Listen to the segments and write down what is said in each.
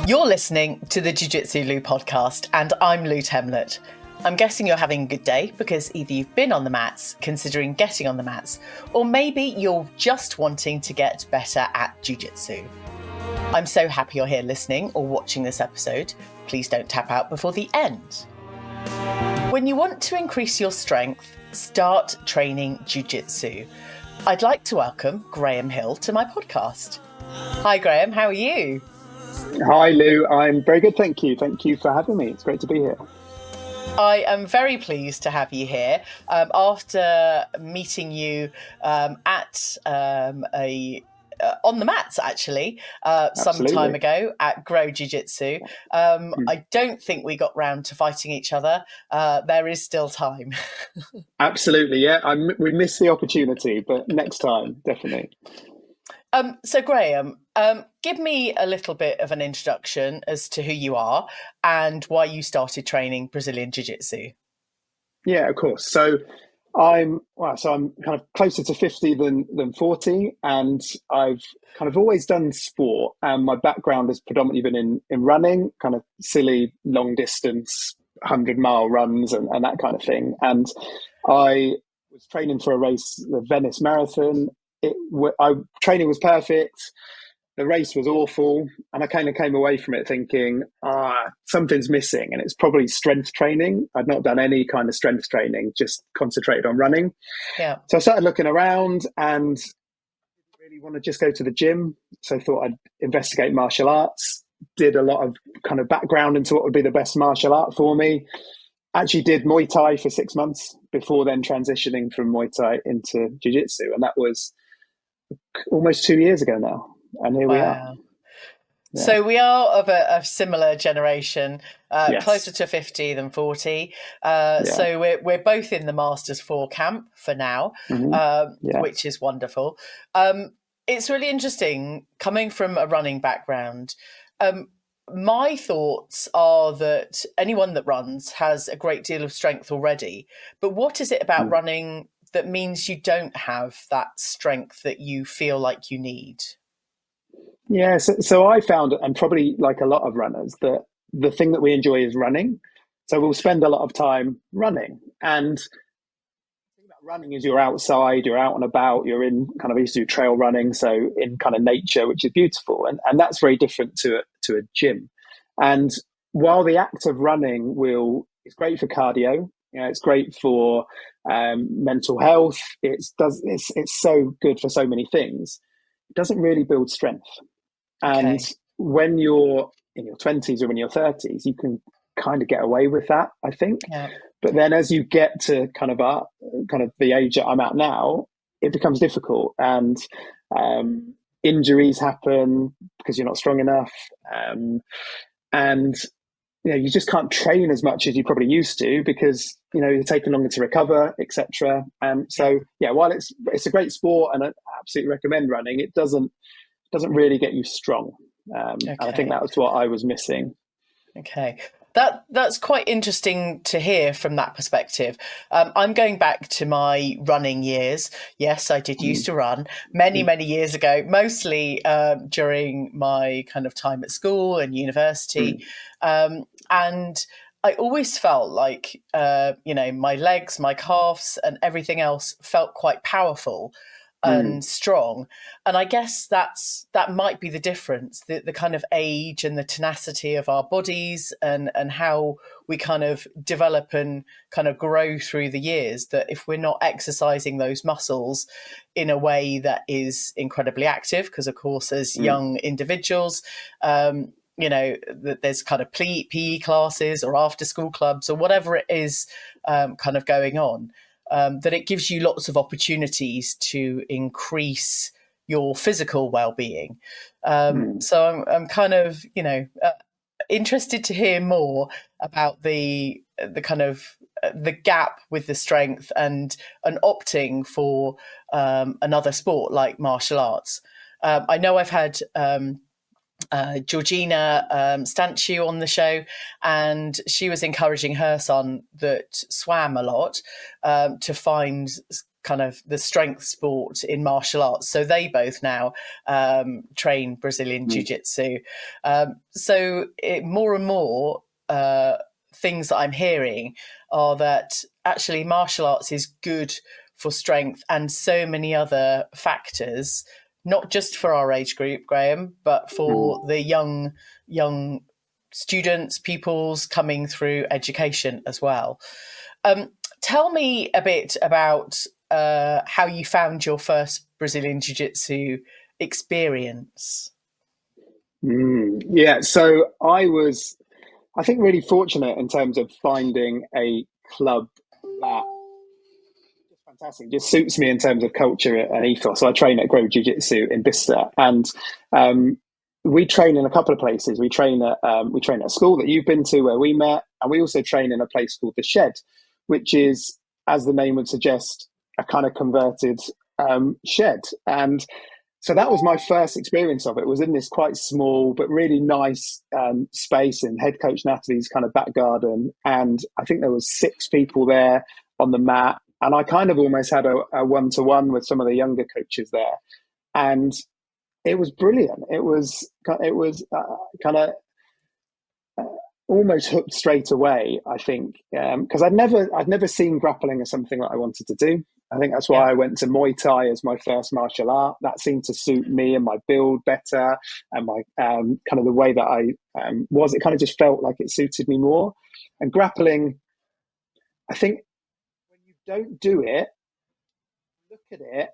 You're listening to the Jiu Jitsu Lou podcast, and I'm Lou Temlett. I'm guessing you're having a good day because either you've been on the mats, considering getting on the mats, or maybe you're just wanting to get better at Jiu Jitsu. I'm so happy you're here listening or watching this episode. Please don't tap out before the end. When you want to increase your strength, start training Jiu Jitsu. I'd like to welcome Graham Hill to my podcast. Hi Graham, how are you? Hi Lou, I'm very good, thank you. Thank you for having me. It's great to be here. I am very pleased to have you here. After meeting you at on the mats, actually, some time ago at Grow Jiu Jitsu. I don't think we got round to fighting each other. There is still time. Absolutely, yeah. We missed the opportunity, but next time, definitely. So Graham, give me a little bit of an introduction as to who you are and why you started training Brazilian Jiu Jitsu. Yeah, of course. So I'm kind of closer to 50 than 40, and I've kind of always done sport. And my background has predominantly been in running, kind of silly long distance 100-mile runs and that kind of thing. And I was training for a race, the Venice Marathon. Training was perfect. The race was awful, and I kind of came away from it thinking, something's missing, and it's probably strength training. I'd not done any kind of strength training, just concentrated on running. Yeah. So I started looking around and didn't really want to just go to the gym. So I thought I'd investigate martial arts, did a lot of kind of background into what would be the best martial art for me. Actually did Muay Thai for 6 months before then transitioning from Muay Thai into Jiu Jitsu, and that was almost 2 years ago now, and here we are. Yeah. So we are of a similar generation, Yes. Closer to 50 than 40. So we're both in the Masters 4 camp for now, which is wonderful. It's really interesting coming from a running background. My thoughts are that anyone that runs has a great deal of strength already, but what is it about running that means you don't have that strength that you feel like you need? Yeah, so I found, and probably like a lot of runners, that the thing that we enjoy is running. So we'll spend a lot of time running. And the thing about running is you're outside, you're out and about, you're in kind of, I used to do trail running, so in kind of nature, which is beautiful. And that's very different to a gym. And while the act of running is great for cardio, it's great for mental health. It's so good for so many things. It doesn't really build strength. And when you're in your 20s or in your 30s, you can kind of get away with that, I think. Yeah. But then as you get to kind of the age that I'm at now, it becomes difficult, and injuries happen because you're not strong enough, and you just can't train as much as you probably used to because you're taking longer to recover, etc. So while it's a great sport and I absolutely recommend running, it doesn't really get you strong. And I think that was what I was missing. Okay. That's quite interesting to hear from that perspective. I'm going back to my running years. Yes, I did used to run many years ago, mostly during my kind of time at school and university. And I always felt like, my legs, my calves and everything else felt quite powerful and strong. And I guess that might be the difference, the kind of age and the tenacity of our bodies and how we kind of develop and kind of grow through the years, that if we're not exercising those muscles in a way that is incredibly active, because of course as young individuals, there's kind of PE classes or after school clubs or whatever it is kind of going on, that it gives you lots of opportunities to increase your physical well-being. So I'm kind of, interested to hear more about the kind of the gap with the strength and opting for another sport like martial arts. I know I've had Georgina Stanchu on the show, and she was encouraging her son that swam a lot to find kind of the strength sport in martial arts. So they both now train Brazilian Jiu Jitsu. So more and more things that I'm hearing are that actually martial arts is good for strength and so many other factors, not just for our age group, Graham, but for the young students, pupils coming through education as well. Tell me a bit about how you found your first Brazilian Jiu Jitsu experience. Yeah, so I think, really fortunate in terms of finding a club that just fantastic, just suits me in terms of culture and ethos. So I train at Grow Jiu Jitsu in Bicester, and we train in a couple of places. We train at a school that you've been to where we met, and we also train in a place called the Shed, which is, as the name would suggest, a kind of converted shed. And so that was my first experience of it. It was in this quite small but really nice space in head coach Natalie's kind of back garden. And I think there was 6 people there on the mat. And I kind of almost had a one-to-one with some of the younger coaches there. And it was brilliant. It was kind of almost hooked straight away, I think, because I'd never seen grappling as something that I wanted to do. I think that's why I went to Muay Thai as my first martial art. That seemed to suit me and my build better, and my kind of the way that I was. It kind of just felt like it suited me more. And grappling, I think, when you don't do it, look at it,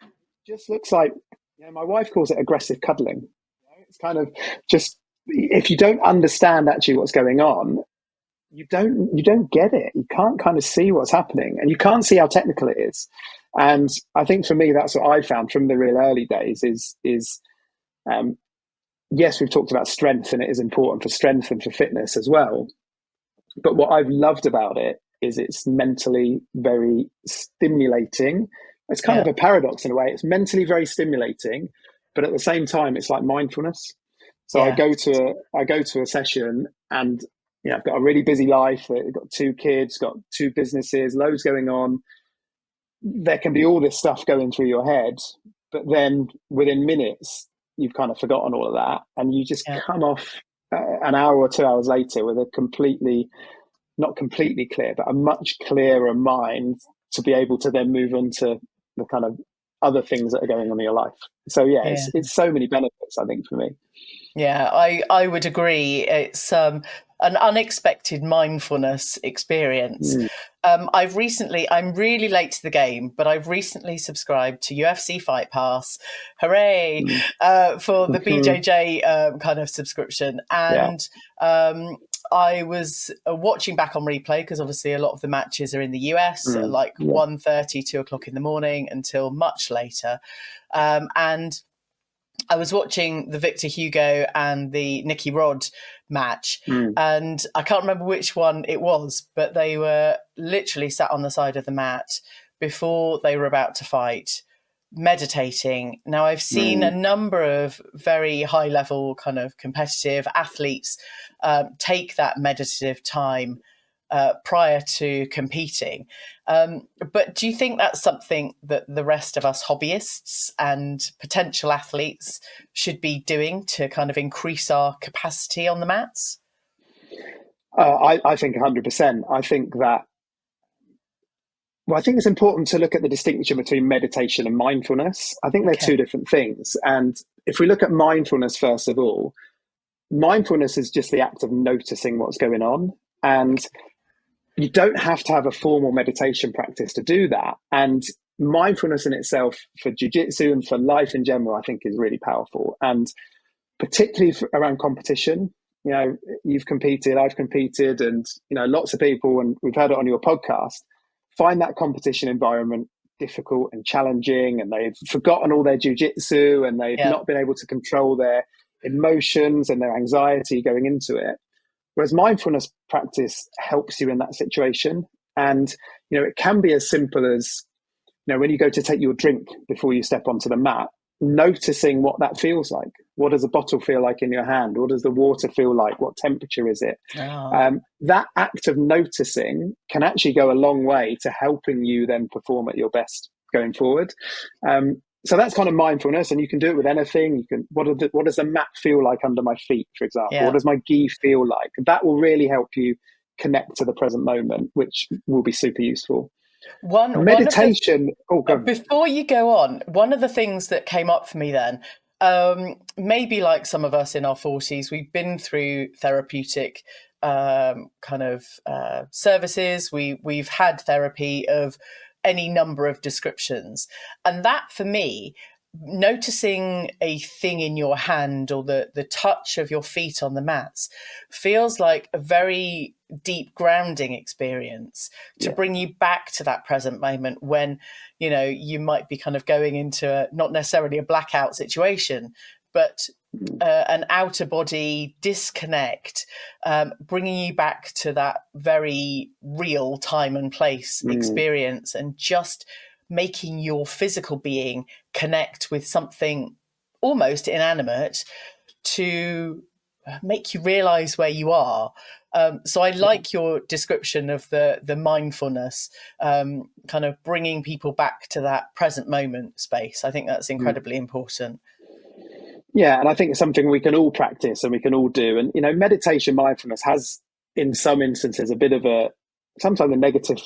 it just looks like, my wife calls it aggressive cuddling. It's kind of just, if you don't understand actually what's going on, you don't get it. You can't kind of see what's happening, and you can't see how technical it is. And I think for me, that's what I found from the real early days is yes, we've talked about strength, and it is important for strength and for fitness as well. But what I've loved about it is it's mentally very stimulating. It's kind of a paradox in a way. It's mentally very stimulating, but at the same time, it's like mindfulness. So I go to a session, and I've got a really busy life. I've got 2 kids, got 2 businesses, loads going on. There can be all this stuff going through your head, but then within minutes, you've kind of forgotten all of that, and you just come off an hour or 2 hours later with a not completely clear, but a much clearer mind to be able to then move on to the kind of other things that are going on in your life. So it's so many benefits, I think, for me. Yeah, I would agree. It's an unexpected mindfulness experience. I'm really late to the game, but I've recently subscribed to UFC Fight Pass. Hooray! For the BJJ kind of subscription. And I was watching back on replay, because obviously a lot of the matches are in the US at like 1:30, 2 o'clock in the morning until much later. And I was watching the Victor Hugo and the Nicky Rod match, and I can't remember which one it was, but they were literally sat on the side of the mat before they were about to fight, meditating. Now, I've seen a number of very high-level kind of competitive athletes take that meditative time prior to competing. But do you think that's something that the rest of us hobbyists and potential athletes should be doing to kind of increase our capacity on the mats? I think 100%. I think that, I think it's important to look at the distinction between meditation and mindfulness. I think they're 2 different things. And if we look at mindfulness, first of all, mindfulness is just the act of noticing what's going on. And you don't have to have a formal meditation practice to do that. And mindfulness in itself for jiu-jitsu and for life in general, I think, is really powerful. And particularly around competition, you've competed, I've competed, and, lots of people, and we've heard it on your podcast, find that competition environment difficult and challenging, and they've forgotten all their jiu-jitsu, and they've not been able to control their emotions and their anxiety going into it. Whereas mindfulness practice helps you in that situation. And, it can be as simple as, when you go to take your drink before you step onto the mat, noticing what that feels like. What does the bottle feel like in your hand? What does the water feel like? What temperature is it? That act of noticing can actually go a long way to helping you then perform at your best. going forward. So that's kind of mindfulness, and you can do it with anything. You can, what does the mat feel like under my feet, for example? What Yeah. does my gi feel like? That will really help you connect to the present moment, which will be super useful. One of the Meditation. Oh, go on. before you go on, one of the things that came up for me then, maybe like some of us in our 40s, we've been through therapeutic kind of services. We've had therapy of any number of descriptions, and that for me, noticing a thing in your hand or the touch of your feet on the mats feels like a very deep grounding experience to Yeah. bring you back to that present moment when you might be kind of going into not necessarily a blackout situation, but an outer body disconnect, bringing you back to that very real time and place experience, and just making your physical being connect with something almost inanimate to make you realize where you are. So I like your description of the mindfulness, kind of bringing people back to that present moment space. I think that's incredibly important. Yeah, and I think it's something we can all practice and we can all do. And meditation, mindfulness has, in some instances, a bit of sometimes a negative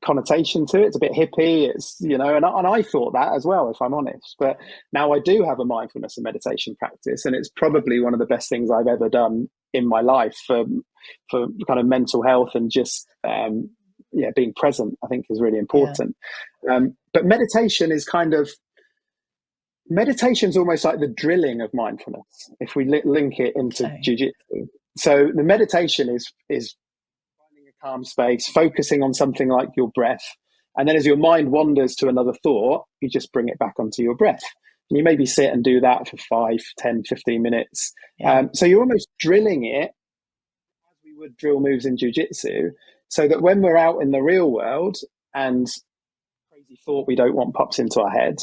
connotation to it. It's a bit hippie. It's and I thought that as well, if I'm honest. But now I do have a mindfulness and meditation practice, and it's probably one of the best things I've ever done in my life for kind of mental health and just being present. I think is really important. But meditation's almost like the drilling of mindfulness, if we link it into jiu-jitsu. So the meditation is finding a calm space, focusing on something like your breath. And then as your mind wanders to another thought, you just bring it back onto your breath. And you maybe sit and do that for 5, 10, 15 minutes. So you're almost drilling it as we would drill moves in jiu-jitsu, so that when we're out in the real world and crazy thought we don't want pops into our head,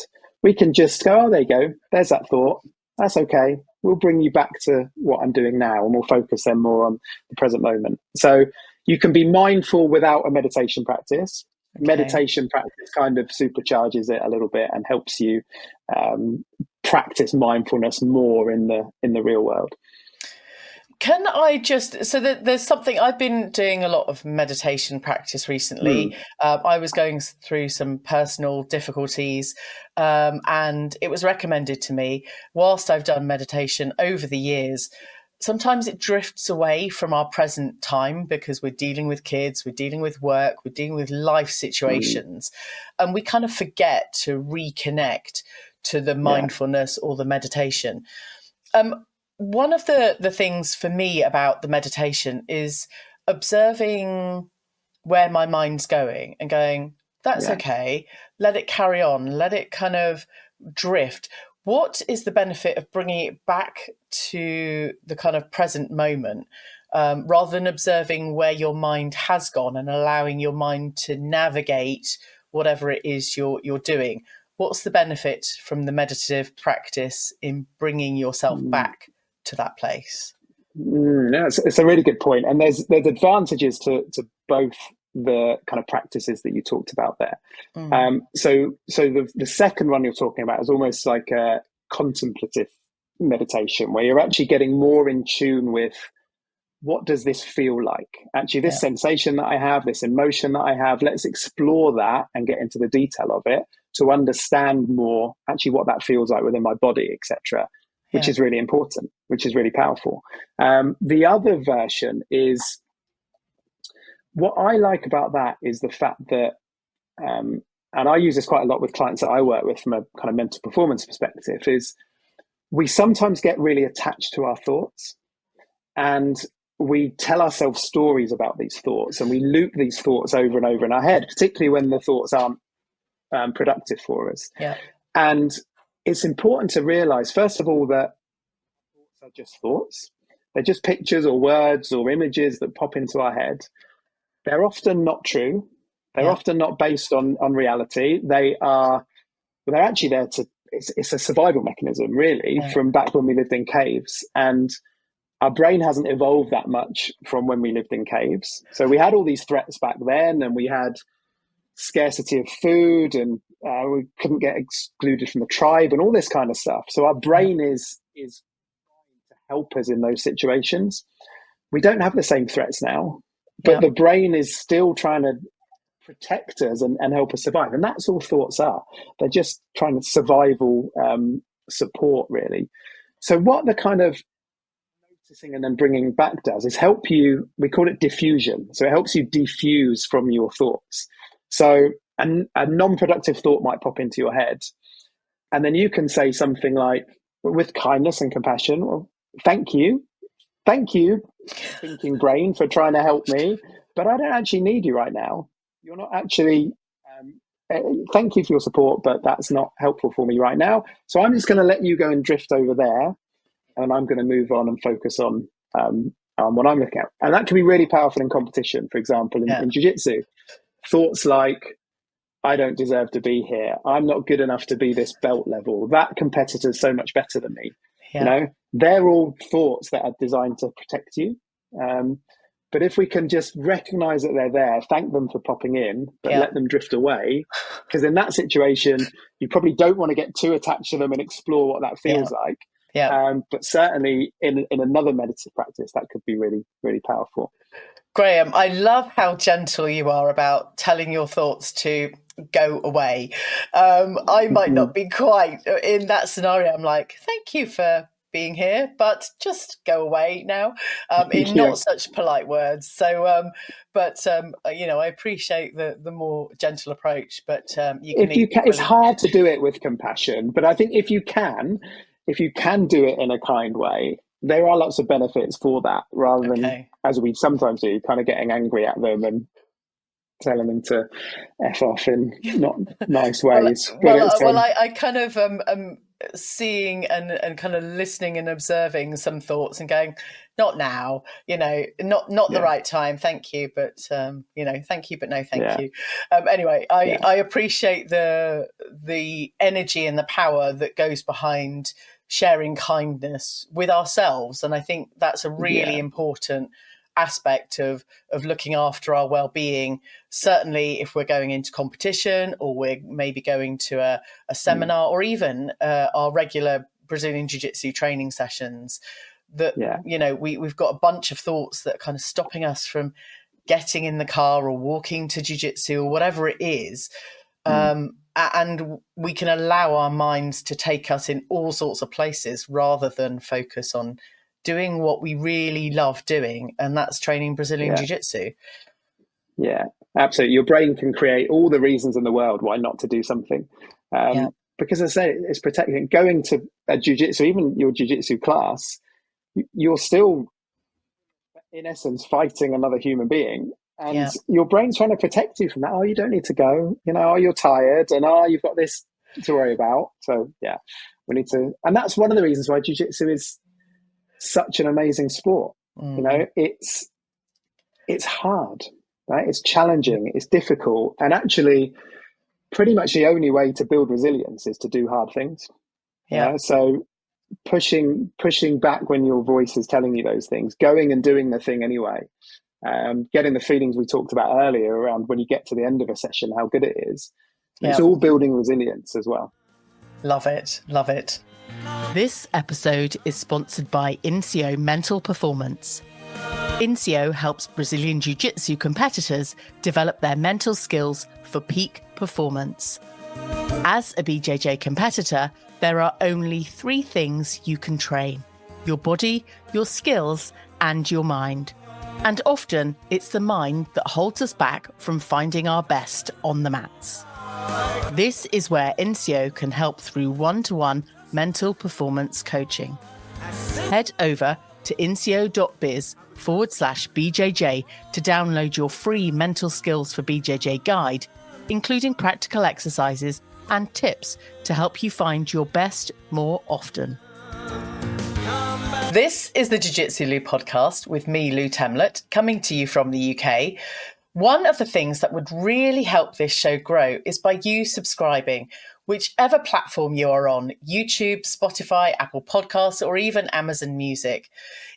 we can just go, oh, there you go. There's that thought. That's okay. We'll bring you back to what I'm doing now, and we'll focus then more on the present moment. So you can be mindful without a meditation practice. Okay. Meditation practice kind of supercharges it a little bit and helps you practice mindfulness more in the real world. Can I just, so there's something, I've been doing a lot of meditation practice recently. I was going through some personal difficulties, and it was recommended to me, whilst I've done meditation over the years, sometimes it drifts away from our present time because we're dealing with kids, we're dealing with work, we're dealing with life situations, and we kind of forget to reconnect to the mindfulness or the meditation. One of the things for me about the meditation is observing where my mind's going and going, that's okay, let it carry on, let it kind of drift. What is the benefit of bringing it back to the kind of present moment, rather than observing where your mind has gone and allowing your mind to navigate whatever it is you're doing? What's the benefit from the meditative practice in bringing yourself back to that place? Yeah, it's a really good point, and there's advantages to both the kind of practices that you talked about there. So the second one you're talking about is almost like a contemplative meditation, where you're actually getting more in tune with, what does this feel like? Actually, this sensation that I have, this emotion that I have, let's explore that and get into the detail of it to understand more actually what that feels like within my body, etc., which is really important, which is really powerful. The other version is, what I like about that is the fact that, and I use this quite a lot with clients that I work with from a kind of mental performance perspective, is we sometimes get really attached to our thoughts, and we tell ourselves stories about these thoughts, and we loop these thoughts over and over in our head, particularly when the thoughts aren't productive for us. And it's important to realize, first of all, that thoughts are just thoughts. They're just pictures or words or images that pop into our head. They're often not true. They're often not based on reality. They're actually there it's a survival mechanism, really, from back when we lived in caves. And our brain hasn't evolved that much from when we lived in caves. So we had all these threats back then, and we had scarcity of food and We couldn't get excluded from the tribe and all this kind of stuff. So our brain is trying to help us in those situations. We don't have the same threats now, but the brain is still trying to protect us and help us survive. And that's all thoughts are. They're just trying to survival support, really. So what the kind of noticing and then bringing back does is help you, we call it diffusion. So it helps you diffuse from your thoughts. So a non-productive thought might pop into your head, and then you can say something like, with kindness and compassion, well, thank you, thinking brain, for trying to help me, but I don't actually need you right now. You're not actually, thank you for your support, but that's not helpful for me right now. So I'm just going to let you go and drift over there, and I'm going to move on and focus on what I'm looking at. And that can be really powerful in competition, for example, in jiu-jitsu. Thoughts like, I don't deserve to be here. I'm not good enough to be this belt level. That competitor's so much better than me. They're all thoughts that are designed to protect you. But if we can just recognize that they're there, thank them for popping in, but let them drift away, because in that situation, you probably don't want to get too attached to them and explore what that feels like. But certainly in another meditative practice, that could be really, really powerful. Graham, I love how gentle you are about telling your thoughts to go away. I might not be quite in that scenario. I'm like, thank you for being here, but just go away now, in not such polite words. So, I appreciate the more gentle approach, but you can it's hard to do it with compassion, but I think if you can do it in a kind way, there are lots of benefits for that, rather than, as we sometimes do, kind of getting angry at them and telling them to F off in not nice ways. I kind of am seeing and kind of listening and observing some thoughts and going, not now, not the right time. Thank you, but thank you, but no, thank you. Anyway, I appreciate the energy and the power that goes behind sharing kindness with ourselves, and I think that's a really important aspect of looking after our well-being. Certainly if we're going into competition, or we're maybe going to a seminar, or even our regular Brazilian Jiu Jitsu training sessions, that we've got a bunch of thoughts that are kind of stopping us from getting in the car or walking to Jiu Jitsu or whatever it is. And we can allow our minds to take us in all sorts of places, rather than focus on doing what we really love doing, and that's training Brazilian Jiu Jitsu. Yeah, absolutely. Your brain can create all the reasons in the world why not to do something. Because as I say, it's protecting. Going to a Jiu Jitsu, even your Jiu Jitsu class, you're still, in essence, fighting another human being. And your brain's trying to protect you from that. Oh, you don't need to go. Oh, you're tired, and you've got this to worry about. So we need to. And that's one of the reasons why Jiu Jitsu is such an amazing sport. It's hard, right? It's challenging, it's difficult, and actually pretty much the only way to build resilience is to do hard things. So pushing back when your voice is telling you those things, going and doing the thing anyway, getting the feelings we talked about earlier around when you get to the end of a session, how good it is. It's all building resilience as well. Love it. This episode is sponsored by INSEO Mental Performance. INSEO helps Brazilian Jiu Jitsu competitors develop their mental skills for peak performance. As a BJJ competitor, there are only 3 things you can train: your body, your skills, and your mind. And often it's the mind that holds us back from finding our best on the mats. This is where INSEO can help through one-to-one mental performance coaching. Head over to inseo.biz/BJJ to download your free Mental Skills for BJJ guide, including practical exercises and tips to help you find your best more often. This is the Jiu Jitsu Lou podcast with me, Lou Temlett, coming to you from the UK. One of the things that would really help this show grow is by you subscribing, whichever platform you are on: YouTube, Spotify, Apple Podcasts, or even Amazon Music.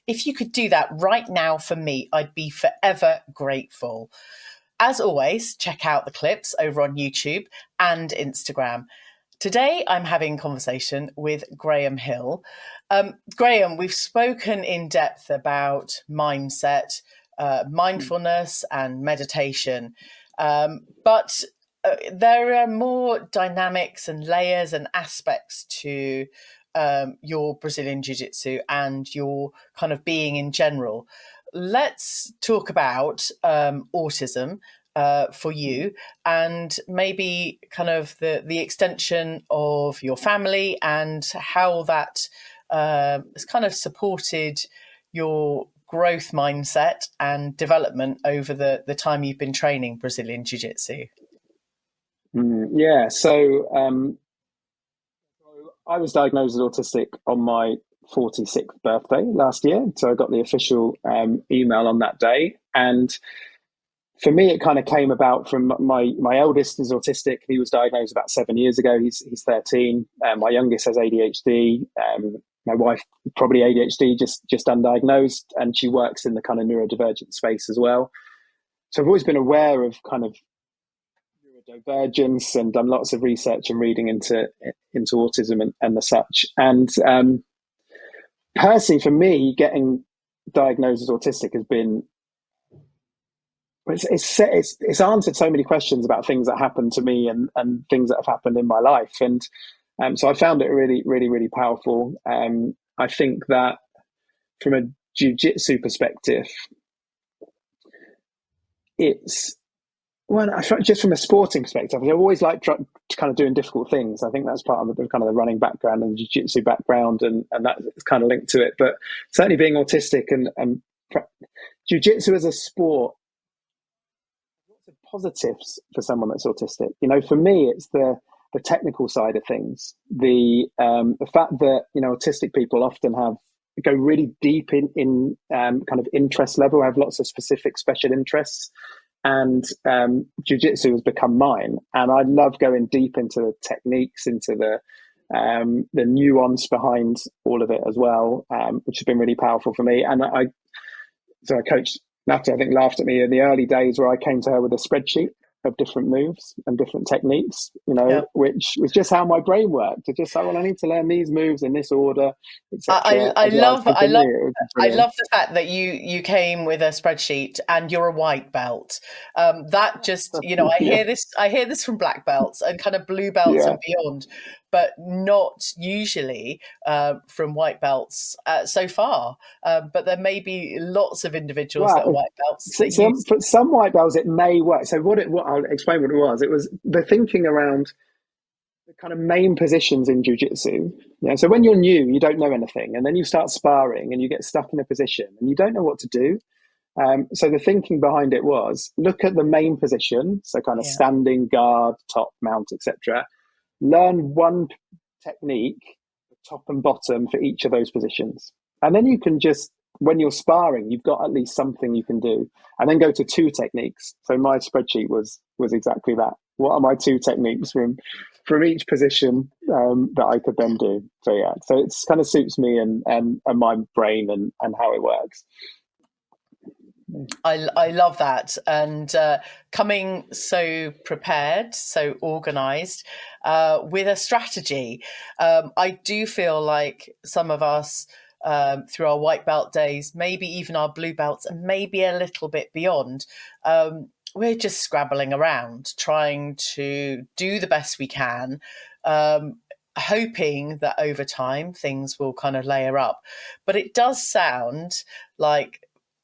If you could do that right now for me, I'd be forever grateful. As always, check out the clips over on YouTube and Instagram. Today, I'm having a conversation with Graham Hill. Graham, we've spoken in depth about mindset, mindfulness, and meditation. But there are more dynamics and layers and aspects to your Brazilian Jiu Jitsu and your kind of being in general. Let's talk about autism for you, and maybe kind of the extension of your family and how that has kind of supported your growth mindset and development over the time you've been training Brazilian Jiu Jitsu. Yeah, I was diagnosed as autistic on my 46th birthday last year. So I got the official email on that day. And for me, it kind of came about from my eldest is autistic. He was diagnosed about 7 years ago. He's 13. My youngest has ADHD. My wife probably ADHD, just undiagnosed, and she works in the kind of neurodivergent space as well. So I've always been aware of kind of neurodivergence and done lots of research and reading into autism and the such. And personally, for me, getting diagnosed as autistic has been it's answered so many questions about things that happened to me and things that have happened in my life. And so I found it really, really, really powerful. I think that from a jiu-jitsu perspective, it's well, just from a sporting perspective, I always like kind of doing difficult things. I think that's part of the kind of the running background and the jiu-jitsu background, and that's kind of linked to it. But certainly being autistic and jiu-jitsu as a sport, lots of positives for someone that's autistic. You know, for me, it's the technical side of things. The fact that, you know, autistic people often go really deep in kind of interest level, have lots of specific special interests. And jiu-jitsu has become mine, and I love going deep into the techniques, into the nuance behind all of it as well, which has been really powerful for me. And I coached Natalie, I think, laughed at me in the early days where I came to her with a spreadsheet of different moves and different techniques, you know, Yeah. which was just how my brain worked. It just like, well, I need to learn these moves in this order, etc. I Well. love So for me, it was I brilliant. love the fact that you came with a spreadsheet and you're a white belt. That just, you know, Yeah, I hear this from black belts and kind of blue belts yeah. and beyond, but not usually from white belts so far. But there may be lots of individuals that are Well, white belts that use. for some white belts, it may work. So what I'll explain what it was. It was the thinking around the kind of main positions in jiu-jitsu. Yeah. So when you're new, you don't know anything, and then you start sparring and you get stuck in a position and you don't know what to do. So the thinking behind it was look at the main position, so kind of Yeah. standing, guard, top, mount, etc. Learn one technique, top and bottom for each of those positions, and then you can just, when you're sparring, you've got at least something you can do, and then go to two techniques. So my spreadsheet was exactly that. What are my two techniques from each position that I could then do? So yeah, so it's kind of suits me and my brain and how it works. I love that, and coming so prepared, so organised, with a strategy. I do feel like some of us, through our white belt days, maybe even our blue belts, and maybe a little bit beyond, we're just scrabbling around, trying to do the best we can. Hoping that over time things will kind of layer up. But it does sound like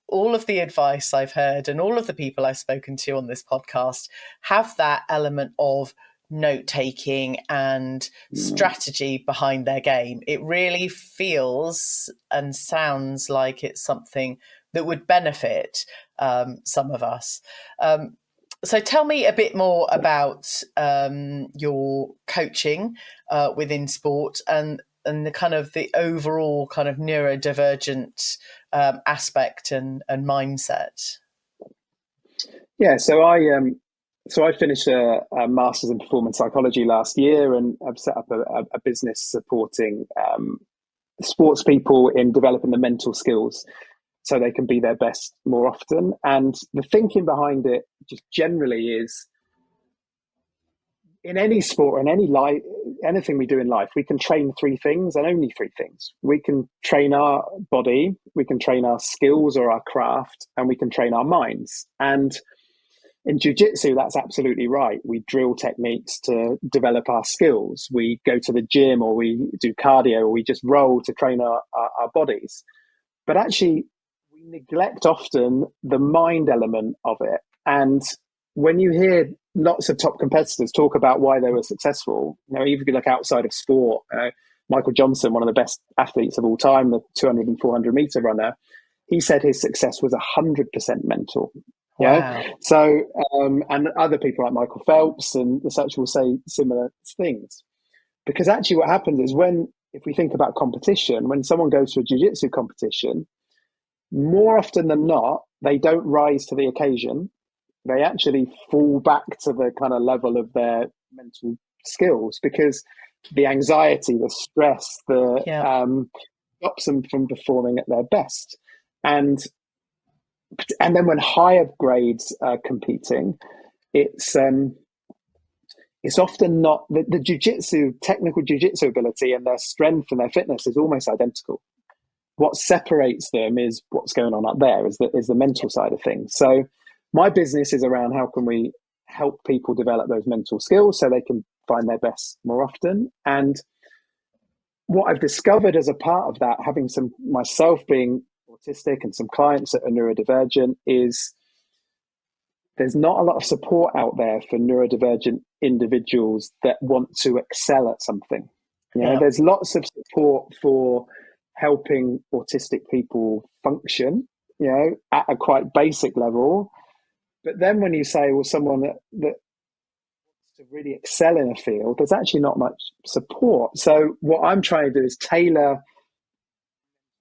all of the advice I've heard and all of the people I've spoken to on this podcast have that element of note taking and strategy behind their game. It really feels and sounds like it's something that would benefit some of us. So tell me a bit more about your coaching within sport and the kind of the overall kind of neurodivergent aspect and mindset. Yeah, so I finished a master's in performance psychology last year, and I've set up a business supporting sports people in developing the mental skills. so they can be their best more often. And the thinking behind it just generally is, in any sport, in any life, anything we do in life, we can train three things and only three things. We can train our body, we can train our skills or our craft, and we can train our minds. And in jiu-jitsu, that's absolutely right. We drill techniques to develop our skills. We go to the gym, or we do cardio, or we just roll to train our bodies. But actually, we neglect often the mind element of it. And when you hear lots of top competitors talk about why they were successful, even if you look outside of sport, Michael Johnson, one of the best athletes of all time, the 200 and 400 meter runner, he said his success was 100% mental. Wow. So, and other people like Michael Phelps and such will say similar things. Because actually what happens is, if we think about competition, when someone goes to a jiu-jitsu competition, more often than not, they don't rise to the occasion. They actually fall back to the kind of level of their mental skills, because the anxiety, the stress, stops them from performing at their best. And then when higher grades are competing, it's often not the jiu-jitsu, technical jiu-jitsu ability and their strength and their fitness is almost identical. What separates them is what's going on up there, is the mental side of things. So my business is around how can we help people develop those mental skills so they can find their best more often. And what I've discovered as a part of that, having myself being autistic and some clients that are neurodivergent, is there's not a lot of support out there for neurodivergent individuals that want to excel at something. There's lots of support for helping autistic people function, at a quite basic level. But then when you say, well, someone that wants to really excel in a field, there's actually not much support. So what I'm trying to do is tailor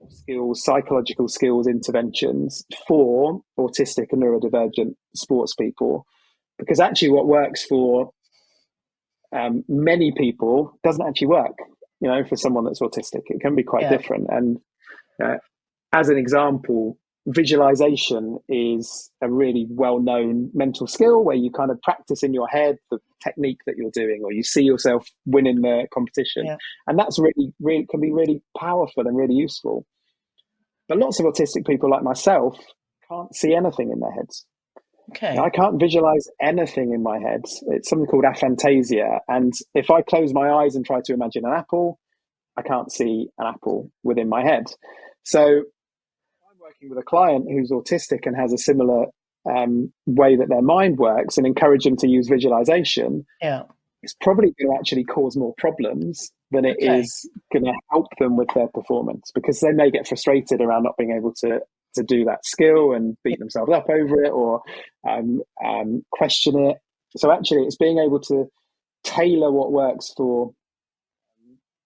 skills, psychological skills interventions for autistic and neurodivergent sports people, because actually what works for many people doesn't actually work, for someone that's autistic. It can be quite different. And as an example, visualization is a really well-known mental skill where you kind of practice in your head the technique that you're doing, or you see yourself winning the competition. And that's really can be really powerful and really useful. But lots of autistic people like myself can't see anything in their heads. Okay. I can't visualize anything in my head. It's something called aphantasia. And if I close my eyes and try to imagine an apple, I can't see an apple within my head. So I'm working with a client who's autistic and has a similar way that their mind works, and encourage them to use visualization. It's probably going to actually cause more problems than it is going to help them with their performance, because they may get frustrated around not being able to do that skill and beat themselves up over it, or question it. So actually it's being able to tailor what works for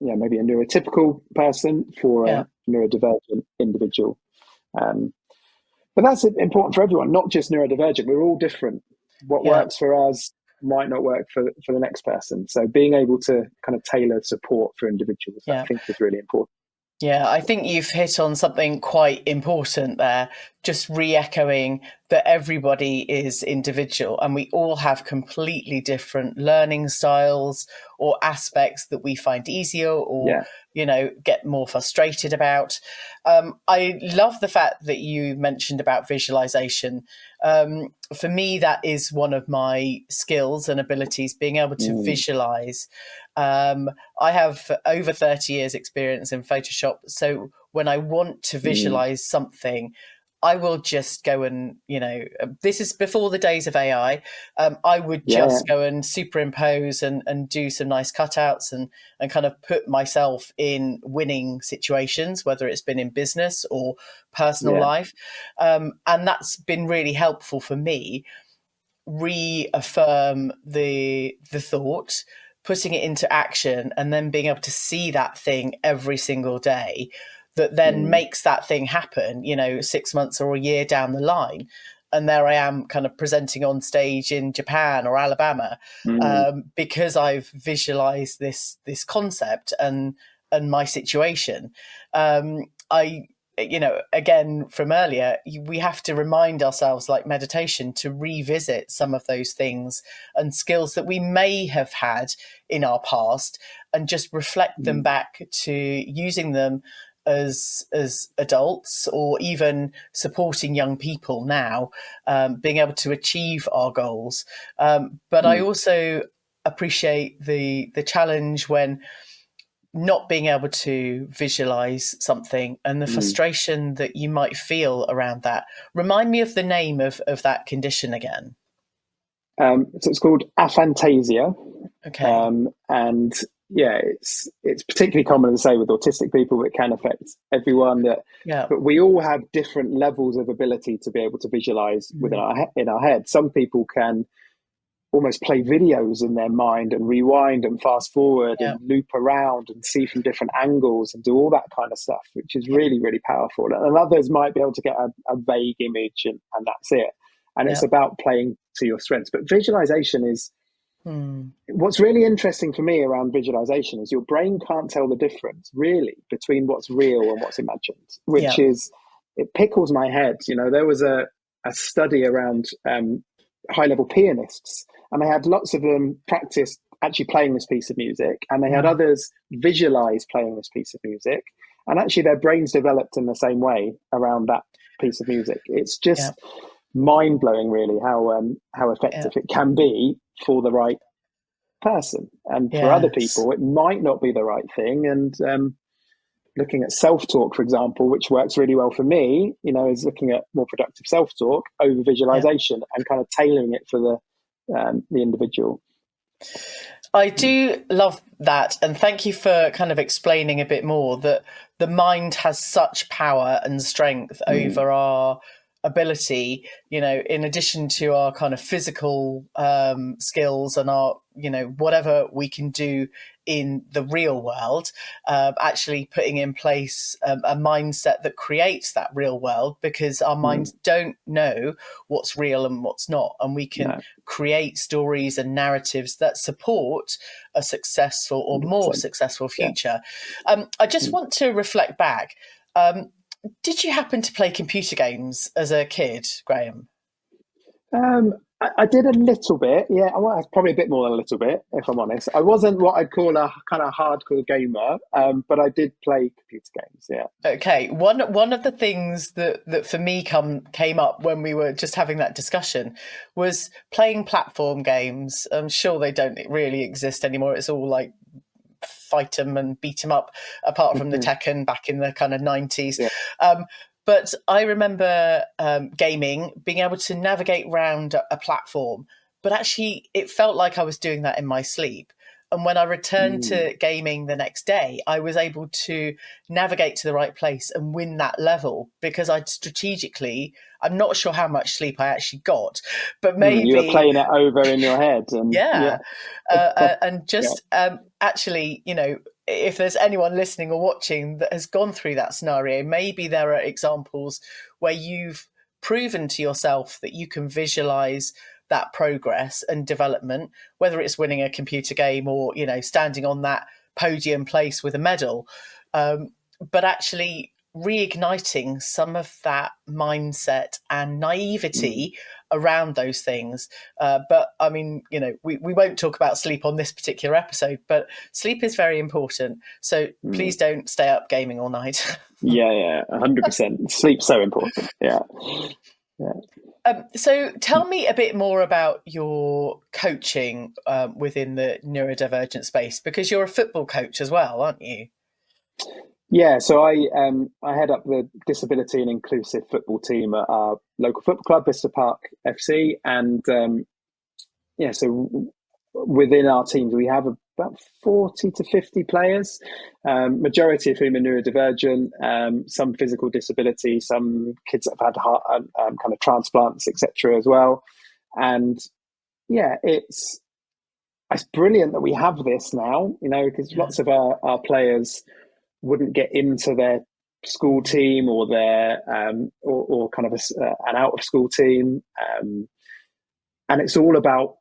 maybe a neurotypical person for a neurodivergent individual. But that's important for everyone, not just neurodivergent. We're all different. What works for us might not work for the next person. So being able to kind of tailor support for individuals, I think, is really important. Yeah, I think you've hit on something quite important there, just re-echoing that everybody is individual and we all have completely different learning styles or aspects that we find easier or, get more frustrated about. I love the fact that you mentioned about visualization. For me, that is one of my skills and abilities, being able to visualize. I have over 30 years experience in Photoshop. So when I want to visualize something, I will just go and, this is before the days of AI. I would just go and superimpose and do some nice cutouts and kind of put myself in winning situations, whether it's been in business or personal life. And that's been really helpful for me. Reaffirm the thought, putting it into action, and then being able to see that thing every single day that then makes that thing happen, 6 months or a year down the line. And there I am kind of presenting on stage in Japan or Alabama because I've visualized this concept and my situation. I again from earlier, we have to remind ourselves, like meditation, to revisit some of those things and skills that we may have had in our past, and just reflect them back to using them as adults, or even supporting young people now, being able to achieve our goals. But I also appreciate the challenge when not being able to visualize something, and the frustration that you might feel around that. Remind me of the name of that condition again. So it's called aphantasia. Okay. And yeah, it's particularly common to say with autistic people, but it can affect everyone. Yeah. But we all have different levels of ability to be able to visualize in our head. Some people can almost play videos in their mind and rewind and fast forward Yeah. and loop around and see from different angles and do all that kind of stuff, which is really, really powerful. And others might be able to get a vague image, and that's it. And it's Yeah. about playing to your strengths. But visualization is what's really interesting for me around visualization is your brain can't tell the difference really between what's real and what's imagined, which Yeah. is, it pickles my head. There was a study around high level pianists, and they had lots of them practice actually playing this piece of music, and they had others visualize playing this piece of music, and actually their brains developed in the same way around that piece of music. It's just mind blowing, really, how effective it can be for the right person, and for other Yes. people it might not be the right thing. And looking at self-talk, for example, which works really well for me, is looking at more productive self-talk over Yeah. visualization and kind of tailoring it for the individual. I do love that. And thank you for kind of explaining a bit more that the mind has such power and strength over our ability, in addition to our kind of physical skills and our, whatever we can do in the real world, actually putting in place a mindset that creates that real world, because our minds don't know what's real and what's not. And we can create stories and narratives that support a successful or more 100%. successful future. I just want to reflect back. Did you happen to play computer games as a kid, Graham? I did a little bit, yeah. Well, probably a bit more than a little bit, if I'm honest. I wasn't what I'd call a kind of hardcore gamer, but I did play computer games, yeah. Okay, one of the things that for me came up when we were just having that discussion was playing platform games. I'm sure they don't really exist anymore. It's all like fight 'em and beat 'em up, apart from the Tekken back in the kind of 90s. Yeah. But I remember gaming, being able to navigate around a platform, but actually it felt like I was doing that in my sleep. And when I returned to gaming the next day, I was able to navigate to the right place and win that level, because I'd strategically, I'm not sure how much sleep I actually got, but You were maybe, playing it over in your head, and yeah. And just actually, if there's anyone listening or watching that has gone through that scenario, maybe there are examples where you've proven to yourself that you can visualize that progress and development, whether it's winning a computer game or, standing on that podium place with a medal, but actually reigniting some of that mindset and naivety around those things. But I mean, we won't talk about sleep on this particular episode, but sleep is very important. So please don't stay up gaming all night. yeah, 100%. Sleep's so important. Yeah. So tell me a bit more about your coaching within the neurodivergent space, because you're a football coach as well, aren't you? Yeah, so I head up the disability and inclusive football team at our local football club, Bicester Park FC, and so within our teams we have about 40 to 50 players, majority of whom are neurodivergent, some physical disability, some kids that have had heart kind of transplants, etc. as well, and yeah, it's brilliant that we have this now, because lots of our players wouldn't get into their school team or their or kind of an out of school team, and it's all about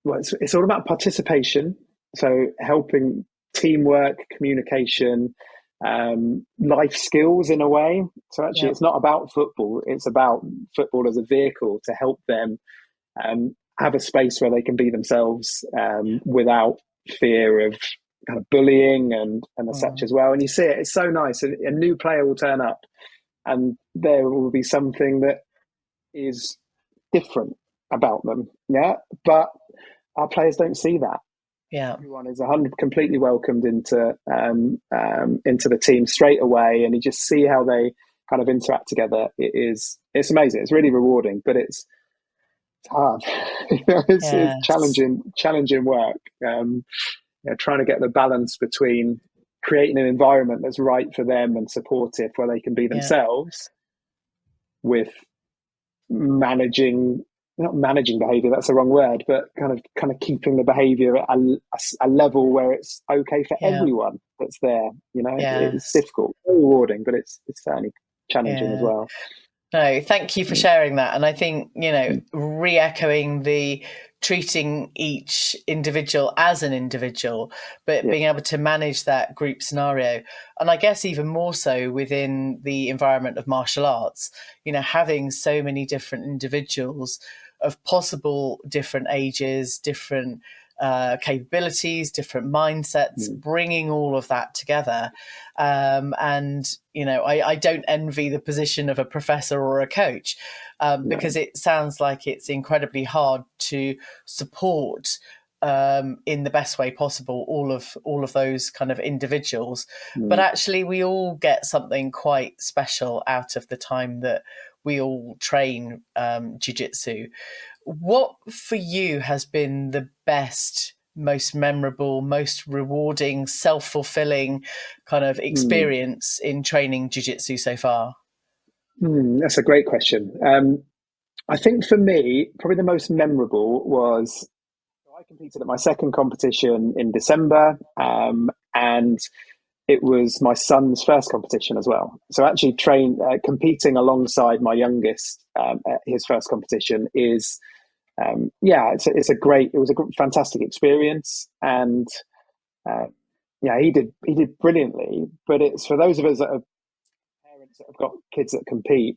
it's all about participation. So helping teamwork, communication, life skills in a way. So actually, Yeah. it's not about football. It's about football as a vehicle to help them have a space where they can be themselves without fear of kind of bullying and as such Mm. as well. And you see it; it's so nice. A new player will turn up, and there will be something that is different about them. Yeah, but our players don't see that. Yeah. Everyone is 100 completely welcomed into the team straight away, and you just see how they kind of interact together. It's amazing. It's really rewarding, but it's hard. It's Yes. challenging work. Trying to get the balance between creating an environment that's right for them and supportive, where they can be Yeah. themselves, with managing not managing behavior, that's the wrong word, but kind of keeping the behavior at a level where it's okay for Yeah. everyone that's there. It's Yes. difficult, very rewarding, but it's certainly challenging as Yeah. well. No, thank you for Mm. sharing that. And I think, re-echoing the treating each individual as an individual, but Yeah. being able to manage that group scenario. And I guess even more so within the environment of martial arts, having so many different individuals of possible different ages, different capabilities, different mindsets, Mm. bringing all of that together. And I don't envy the position of a professor or a coach, because No. it sounds like it's incredibly hard to support, in the best way possible, all of those kind of individuals. But Mm. actually, we all get something quite special out of the time that we all train jiu-jitsu. What for you has been the best, most memorable, most rewarding, self-fulfilling kind of Mm. experience in training jiu-jitsu so far? That's a great question. I think for me, probably the most memorable was I competed at my second competition in December, and it was my son's first competition as well. So actually, competing alongside my youngest at his first competition is, it was a fantastic experience, and uh, he did brilliantly. But it's for those of us that are parents that have got kids that compete.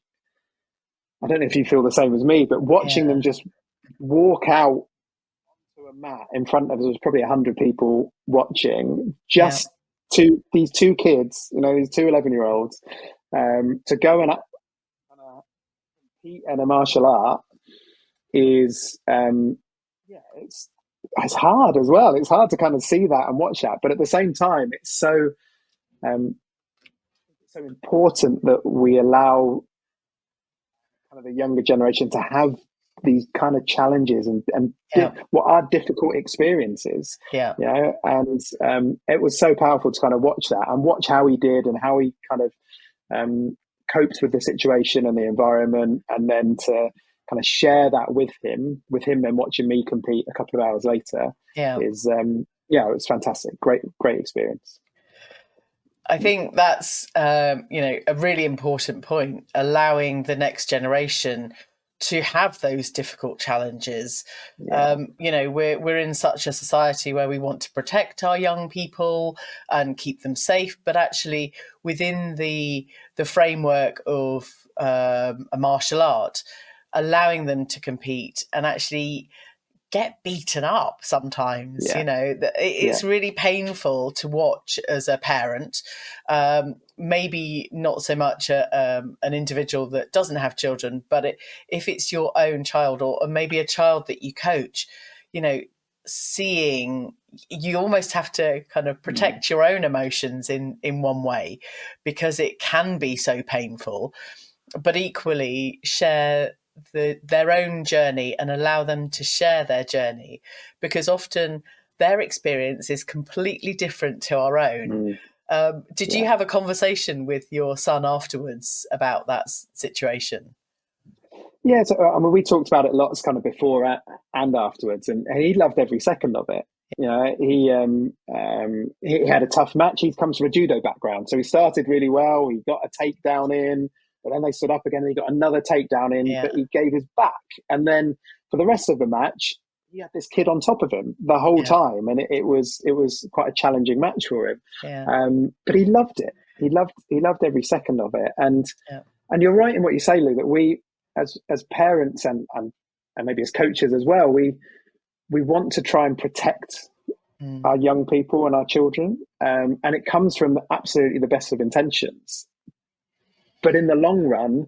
I don't know if you feel the same as me, but watching Yeah, them just walk out to a mat in front of us, was probably 100 people watching, yeah, just to these two kids, these two 11-year-olds, to go and compete in a martial art is, it's hard as well. It's hard to kind of see that and watch that, but at the same time, um, so important that we allow kind of the younger generation to have these kind of challenges yeah, what are difficult experiences. yeah, And it was so powerful to kind of watch that and watch how he did and how he kind of coped with the situation and the environment, and then to kind of share that with him then watching me compete a couple of hours later yeah. is it was fantastic. Great experience. I think that's a really important point, allowing the next generation to have those difficult challenges. Yeah. We're in such a society where we want to protect our young people and keep them safe, but actually within the framework of a martial art, allowing them to compete and actually get beaten up sometimes. Yeah. Yeah. It's really painful to watch as a parent. Maybe not so much an individual that doesn't have children, but if it's your own child, or maybe a child that you coach, you know seeing, you almost have to kind of Mm. protect your own emotions in one way, because it can be so painful, but equally share their own journey and allow them to share their journey, because often their experience is completely different to our own. Mm. Did you Yeah. have a conversation with your son afterwards about that situation? Yeah, so, I mean, we talked about it lots, kind of before and afterwards, and he loved every second of it. He had a tough match. He comes from a judo background, so he started really well. He got a takedown in, but then they stood up again, and he got another takedown in, Yeah, but he gave his back. And then for the rest of the match, he had this kid on top of him the whole yeah, time, and it was quite a challenging match for him. yeah, But he loved it. he loved every second of it. And Yeah. you're right in what you say, Lou, that we as parents and maybe as coaches as well, we want to try and protect Mm. our young people and our children, and it comes from absolutely the best of intentions. But in the long run,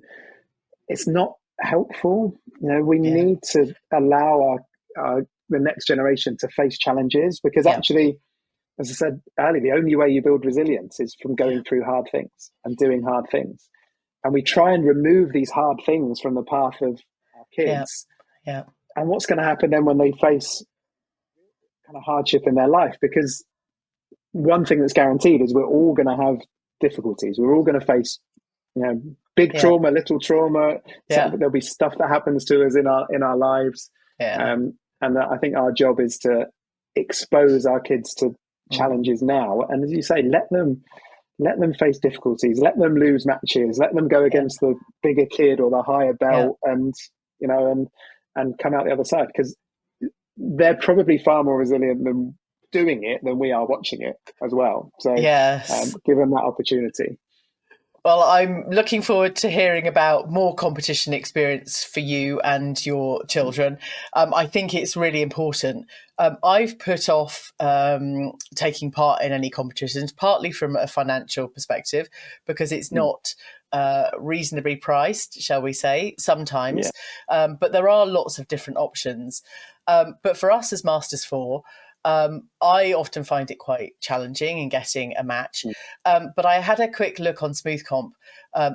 it's not helpful. We Yeah. need to allow the next generation to face challenges, because Yeah. actually, as I said earlier, the only way you build resilience is from Yeah. going through hard things and doing hard things. And we try and remove these hard things from the path of our Yeah. kids. Yeah. And what's going to happen then when they face kind of hardship in their life? Because one thing that's guaranteed is we're all going to have difficulties. We're all going to face, big Yeah. trauma, little trauma. So Yeah. there'll be stuff that happens to us in our lives, Yeah. and I think our job is to expose our kids to Mm. challenges now. And as you say, let them face difficulties, let them lose matches, let them go Yeah. against the bigger kid or the higher Yeah. belt, and and come out the other side, because they're probably far more resilient than doing it than we are watching it as well. So Yes. give them that opportunity. Well, I'm looking forward to hearing about more competition experience for you and your children. I think it's really important. I've put off taking part in any competitions, partly from a financial perspective, because it's not reasonably priced, shall we say, Yeah. sometimes. But there are lots of different options. But for us as Masters 4, I often find it quite challenging in getting a match. But I had a quick look on Smooth Comp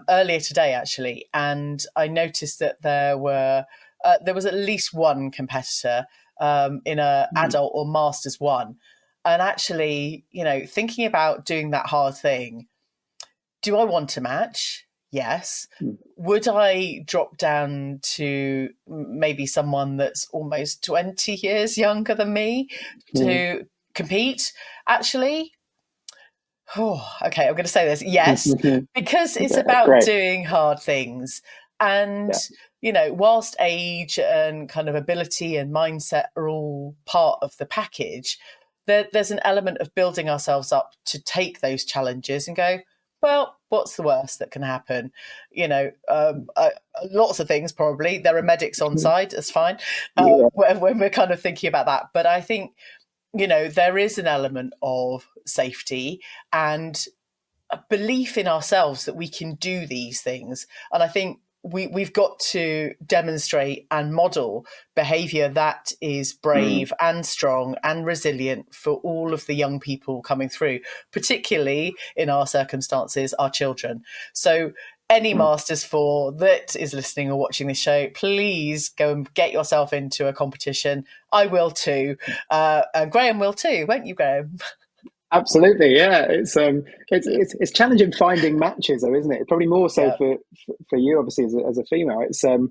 earlier today, actually, and I noticed that there was at least one competitor in a adult or Masters 1. And actually, thinking about doing that hard thing, do I want to match? Yes. Would I drop down to maybe someone that's almost 20 years younger than me to compete? Actually, okay, I'm going to say this. Yes, because it's Yeah, about great. doing hard things. And, Yeah. whilst age and kind of ability and mindset are all part of the package, there's an element of building ourselves up to take those challenges and go, well, what's the worst that can happen? Lots of things probably. There are medics on side, it's fine, Yeah. when we're kind of thinking about that. But I think, there is an element of safety and a belief in ourselves that we can do these things. And I think we've got to demonstrate and model behavior that is brave and strong and resilient for all of the young people coming through, particularly in our circumstances, our children. So any Masters 4 that is listening or watching this show, please go and get yourself into a competition. I will too. And Graham will too, won't you, Graham? Absolutely, yeah. It's challenging finding matches, though, isn't it? It's probably more so Yeah. for you, obviously, as a female.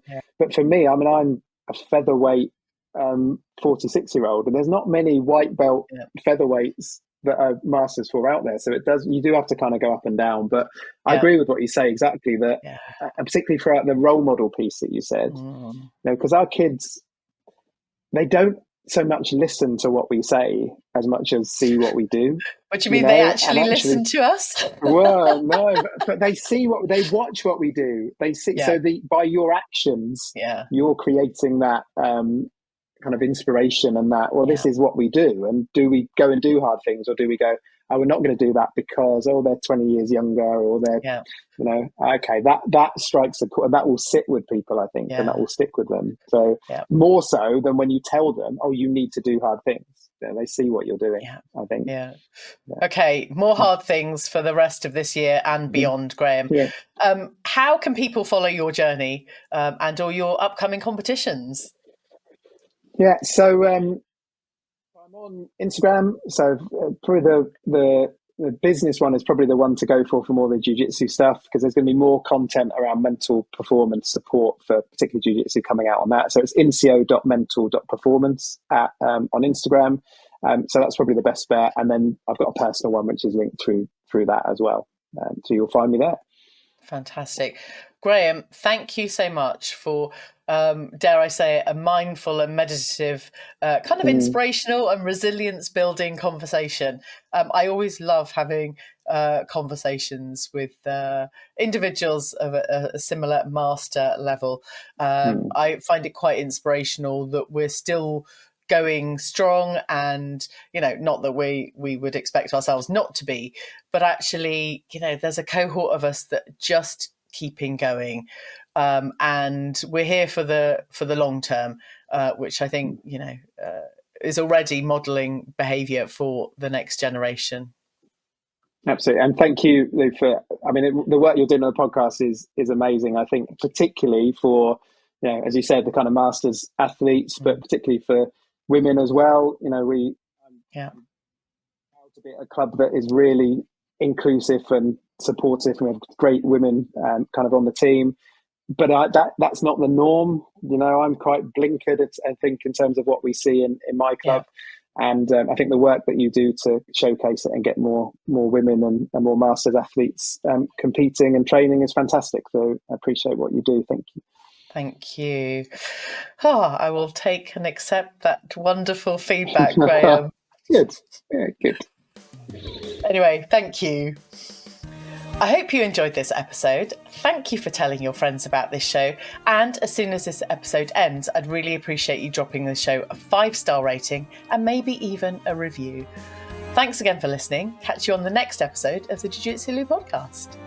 Yeah. But for me, I mean, I'm a featherweight 46-year-old, and there's not many white belt Yeah. featherweights that are Masters 4 out there. So you do have to kind of go up and down. But I Yeah. agree with what you say exactly, that Yeah. and particularly for the role model piece that you said, because our kids, they don't so much listen to what we say as much as see what we do, What do you mean they and actually actually, listen to us? well, no, but they watch what we do. They see, Yeah. so by your actions, Yeah. you're creating that kind of inspiration, and that, well, Yeah. this is what we do. And do we go and do hard things, or do we go, oh, we're not going to do that because, oh, they're 20 years younger, or they're, Yeah. okay, that strikes a chord, that will sit with people, I think, and that Yeah. will stick with them. So Yeah. more so than when you tell them, oh, you need to do hard things. They see what you're doing, Yeah. I think. Yeah. Yeah. Okay, more hard things for the rest of this year and beyond, Graham. Yeah. How can people follow your journey and or your upcoming competitions? Yeah, so I'm on Instagram. So probably the business one is probably the one to go for more the jiu-jitsu stuff, because there's going to be more content around mental performance support for particularly jiu-jitsu coming out on that. So it's incio.mental.performance on Instagram. So that's probably the best bet. And then I've got a personal one which is linked through that as well. So you'll find me there. Fantastic. Graham, thank you so much for, dare I say it, a mindful and meditative, kind of inspirational and resilience building conversation. I always love having conversations with individuals of a similar master level. I find it quite inspirational that we're still going strong, and not that we would expect ourselves not to be, but actually there's a cohort of us that just keeping going, and we're here for the long term, which I think is already modeling behavior for the next generation. Absolutely, and thank you, Lou, for. I mean, the work you're doing on the podcast is amazing. I think, particularly for, as you said, the kind of masters athletes, but particularly for women as well. Yeah, to be a club that is really inclusive and supportive, and we have great women kind of on the team. But that's not the norm. I'm quite blinkered, I think, in terms of what we see in my club. Yeah. And I think the work that you do to showcase it and get more women and more masters athletes competing and training is fantastic. So I appreciate what you do. Thank you. Thank you. I will take and accept that wonderful feedback, Graham. Good. Yeah, good. Anyway, thank you. I hope you enjoyed this episode. Thank you for telling your friends about this show. And as soon as this episode ends, I'd really appreciate you dropping the show a 5-star rating and maybe even a review. Thanks again for listening. Catch you on the next episode of the Jiu Jitsu Lou podcast.